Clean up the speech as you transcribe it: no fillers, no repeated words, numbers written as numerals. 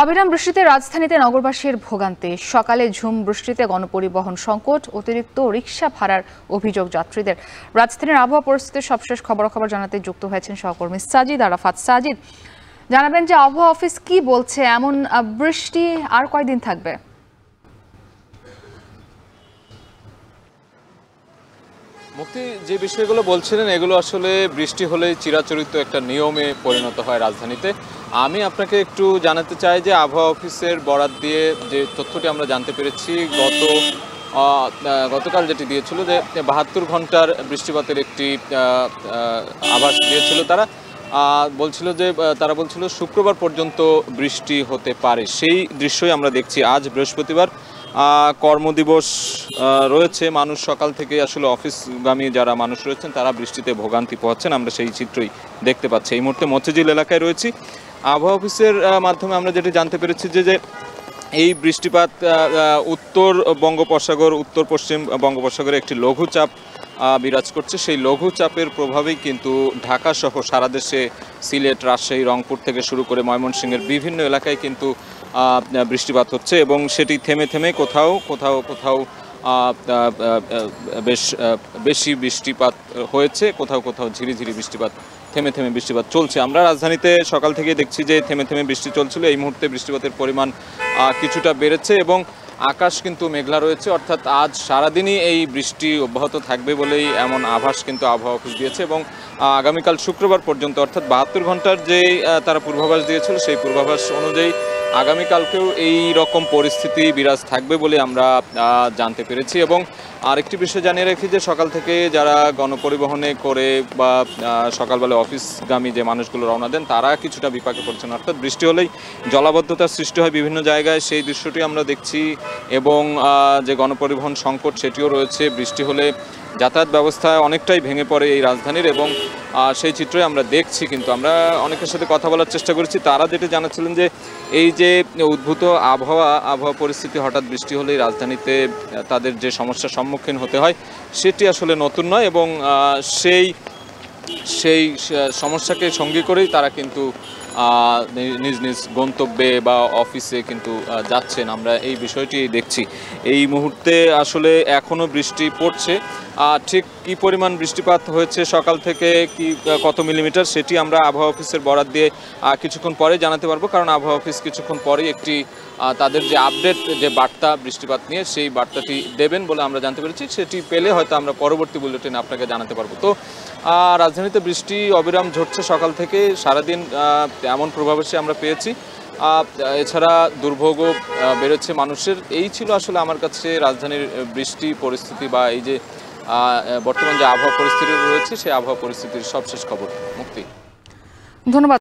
অবিরাম বৃষ্টিতে রাজধানীতে নগরবাসীর ভোগান্তি। সকালে ঝুম বৃষ্টিতে গণপরিবহন সংকট, অতিরিক্ত রিকশা ভাড়ার অভিযোগ যাত্রীদের। রাজধানীর আবহাওয়া পরিস্থিতির সবশেষ খবরাখবর জানাতে যুক্ত হয়েছেন সহকর্মী সাজিদ আরাফাত। সাজিদ, জানাবেন যে আবহাওয়া অফিস কি বলছে, এমন বৃষ্টি আর কয়দিন থাকবে? মুক্তি, যে বিষয়গুলো বলছিলেন এগুলো আসলে বৃষ্টি হলেই চিরাচরিত একটা নিয়মে পরিণত হয় রাজধানীতে। আমি আপনাকে একটু জানাতে চাই যে আবহাওয়া অফিসের বরাত দিয়ে যে তথ্যটি আমরা জানতে পেরেছি, গতকাল যেটি দিয়েছিল যে ৭২ ঘন্টার বৃষ্টিপাতের একটি আভাস দিয়েছিল তারা। তারা বলছিল শুক্রবার পর্যন্ত বৃষ্টি হতে পারে। সেই দৃশ্যই আমরা দেখছি। আজ বৃহস্পতিবার, কর্মদিবস রয়েছে। মানুষ সকাল থেকে আসলে অফিসগামী যারা মানুষ রয়েছেন তারা বৃষ্টিতে ভোগান্তি পোহাচ্ছেন, আমরা সেই চিত্রই দেখতে পাচ্ছি। এই মুহূর্তে মতিঝিল এলাকায় রয়েছি। আবহাওয়া অফিসের মাধ্যমে আমরা যেটি জানতে পেরেছি যে এই বৃষ্টিপাত উত্তর বঙ্গোপসাগর, উত্তর পশ্চিম বঙ্গোপসাগরে একটি লঘুচাপ বিরাজ করছে। সেই লঘুচাপের প্রভাবেই কিন্তু ঢাকা সহ সারা দেশে, সিলেট, রাজশাহী, রংপুর থেকে শুরু করে ময়মনসিংহের বিভিন্ন এলাকায় কিন্তু বৃষ্টিপাত হচ্ছে এবং সেটি থেমে থেমে কোথাও কোথাও কোথাও বেশি বৃষ্টিপাত হয়েছে, কোথাও কোথাও ঝিরিঝিরি বৃষ্টিপাত, থেমে থেমে বৃষ্টিপাত চলছে। আমরা রাজধানীতে সকাল থেকে দেখছি যে থেমে থেমে বৃষ্টি চলছিল। এই মুহূর্তে বৃষ্টিপাতের পরিমাণ কিছুটা বেড়েছে এবং আকাশ কিন্তু মেঘলা রয়েছে, অর্থাৎ আজ সারাদিনই এই বৃষ্টি অব্যাহত থাকবে বলেই এমন আভাস কিন্তু আবহাওয়া অফিস দিয়েছে এবং আগামীকাল শুক্রবার পর্যন্ত, অর্থাৎ ৭২ ঘন্টার যে তারা পূর্বাভাস দিয়েছিল সেই পূর্বাভাস অনুযায়ী আগামীকালকেও এই রকম পরিস্থিতি বিরাজ থাকবে বলে আমরা জানতে পেরেছি। এবং আরেকটি বিষয় জানিয়ে রাখি যে সকাল থেকে যারা গণপরিবহনে করে বা সকালবেলা অফিসগামী যে মানুষগুলো রওনা দেন তারা কিছুটা বিপাকে পড়ছেন, অর্থাৎ বৃষ্টি হলেই জলাবদ্ধতার সৃষ্টি হয় বিভিন্ন জায়গায়, সেই দৃশ্যটি আমরা দেখছি। এবং যে গণপরিবহন সংকট সেটিও রয়েছে। বৃষ্টি হলে যাতায়াত ব্যবস্থা অনেকটাই ভেঙে পড়ে এই রাজধানীর এবং সেই চিত্রই আমরা দেখছি। কিন্তু আমরা অনেকের সাথে কথা বলার চেষ্টা করেছি, তারা যেটা জানাচ্ছিলেন যে এই যে উদ্ভূত আবহাওয়া পরিস্থিতি, হঠাৎ বৃষ্টি হলেই রাজধানীতে তাদের যে সমস্যার সম্মুখীন হতে হয় সেটি আসলে নতুন নয় এবং সেই সমস্যাকে সঙ্গী করেই তারা কিন্তু নিজ নিজ গন্তব্যে বা অফিসে কিন্তু যাচ্ছেন। আমরা এই বিষয়টি দেখছি। এই মুহূর্তে আসলে এখনও বৃষ্টি পড়ছে। ঠিক কী পরিমাণ বৃষ্টিপাত হয়েছে সকাল থেকে, কত মিলিমিটার, সেটি আমরা আবহাওয়া অফিসের বরাত দিয়ে কিছুক্ষণ পরে জানাতে পারবো, কারণ আবহাওয়া অফিস কিছুক্ষণ পরেই একটি তাদের যে আপডেট, যে বার্তা বৃষ্টিপাত নিয়ে, সেই বার্তাটি দেবেন বলে আমরা জানতে পেরেছি। সেটি পেলে হয়তো আমরা পরবর্তী বুলেটিনে আপনাকে জানাতে পারবো। তো রাজধানীতে বৃষ্টি অবিরাম ঝরছে সকাল থেকে, সারাদিন এমন পূর্বাভাসই আমরা পেয়েছি। এছাড়া দুর্ভোগও বেড়েছে মানুষের। এই ছিল আসলে আমার কাছে রাজধানীর বৃষ্টি পরিস্থিতি বা এই যে বর্তমান যে আবহাওয়া পরিস্থিতি রয়েছে সেই আবহাওয়া পরিস্থিতির সবশেষ খবর। মুক্তি, ধন্যবাদ।